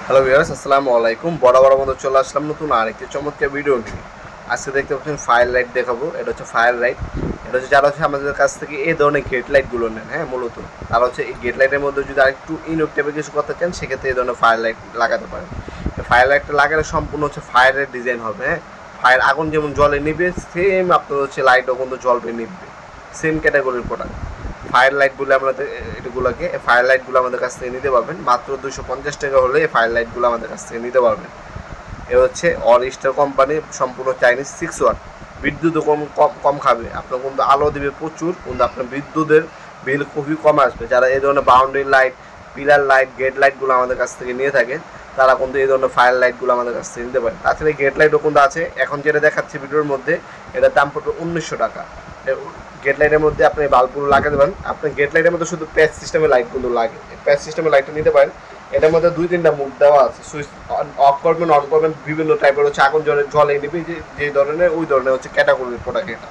Hello viewers, আসসালামু আলাইকুম। বড় মতো চলে আসলাম নতুন আরেকটি চমৎকার ভিডিও নিয়ে। আজকে দেখতে পাচ্ছেন ফায়ার লাইট দেখাবো। এটা হচ্ছে ফায়ার লাইট। এটা হচ্ছে যারা হচ্ছে আমাদের কাছ থেকে এই ধরনের গেট লাইটগুলো নেন, হ্যাঁ, মূলত তারা হচ্ছে এই গেট লাইটের মধ্যে যদি আরেকটু ইনোভ টাইপের কিছু করতে চান, সেক্ষেত্রে এই ধরনের ফায়ার লাইট লাগাতে পারেন। ফায়ার লাইটটা লাগালে সম্পূর্ণ হচ্ছে ফায়ারের ডিজাইন হবে, হ্যাঁ। ফায়ার আগুন যেমন জলে নিবে, সেম আপনার হচ্ছে লাইটও কিন্তু জ্বলবে নিবে, সেম ক্যাটাগরির প্রোডাক্ট। ফায়ার লাইটগুলো আমাদের এগুলোকে ফায়ার লাইটগুলো আমাদের কাছ থেকে নিতে পারবেন মাত্র 250 টাকা হলে। এই ফায়ার লাইটগুলো আমাদের কাছ থেকে নিতে পারবেন। এ হচ্ছে অল স্টার কোম্পানি, সম্পূর্ণ চাইনিজ 6 ওয়াট। বিদ্যুৎও কম কম কম খাবে, আপনার কিন্তু আলো দেবে প্রচুর, কিন্তু আপনার বিদ্যুতের বিল খুবই কম আসবে। যারা এই ধরনের boundary light, pillar light, gate লাইটগুলো আমাদের কাছ থেকে নিয়ে থাকেন, তারা কিন্তু এই ধরনের ফায়ার লাইটগুলো আমাদের কাছ থেকে নিতে পারেন। তাছাড়া গেট লাইটও কিন্তু আছে, এখন যেটা দেখাচ্ছি ভিডিওর মধ্যে, এটার দাম পড়বে 1900 টাকা। গেট লাইটের মধ্যে আপনি বাল্বগুলো লাগাতে পারেন। আপনার গেট লাইটের মধ্যে শুধু প্যাচ সিস্টেমের লাইটগুলো লাগে, প্যাচ সিস্টেমের লাইটটা নিতে পারেন। এটার মধ্যে 2-3টা মুখ দেওয়া আছে, সুইচ অফ করবেন, অন করবেন, বিভিন্ন টাইপের হচ্ছে আগুন জলে নিবি, যে ধরনের ওই ধরনের হচ্ছে ক্যাটাগরির প্রোডাক্ট। এটা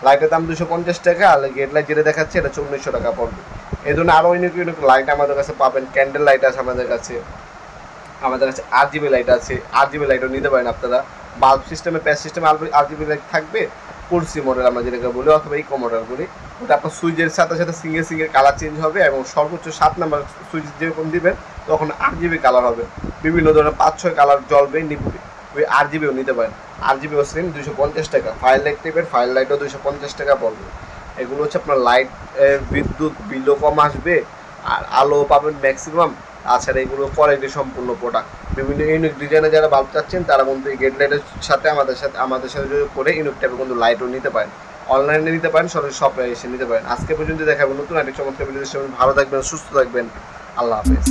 লাইটের দাম 250 টাকা, আর গেট লাইট যেটা দেখাচ্ছে এটা 1900 টাকা পড়বে। এই ধরনের আরও অনেক লাইট আমাদের কাছে পাবেন। ক্যান্ডেল লাইট আছে আমাদের কাছে RGB লাইট আছে, RGB লাইটও নিতে পারেন আপনারা। বাল্ব সিস্টেমে, প্যাচ সিস্টেমে RGB লাইট থাকবে। কোর্সি মডেল আমরা যেটাকে বলি, অথবা ইকো মডেল বলি, ওটা আপনার সুইচের সাথে সাথে সিঙ্গেল কালার চেঞ্জ হবে, এবং সর্বোচ্চ 7 নাম্বার সুইচ যেরকম দিবেন তখন RGB কালার হবে। বিভিন্ন ধরনের 5-6 কালার জ্বলবে, নিববে। ওই RGBও নিতে পারেন। RGBও সেম 250 টাকা। ফায়ার লাইট টাইপের ফায়ার লাইটও 250 টাকা পড়বে। এগুলো হচ্ছে আপনার লাইট, বিদ্যুৎ বিলও কম আসবে, আর আলো পাবেন ম্যাক্সিমাম। তাছাড়া এগুলো কোয়ালিটি সম্পূর্ণ প্রোডাক্ট। বিভিন্ন ইউনিক ডিজাইনে যারা বাল্ব চাচ্ছেন, তারা কিন্তু এই গেট লাইটের সাথে আমাদের সাথে যোগাযোগ করে ইউনিক টাইপের কিন্তু লাইটও নিতে পারেন। অনলাইনে নিতে পারেন, সরাসরি শপে এসে নিতে পারেন। আজকে পর্যন্ত দেখাবেন নতুন আরেকটি চমৎকার ভিডিও। ভালো থাকবেন, সুস্থ থাকবেন। আল্লাহ হাফেজ।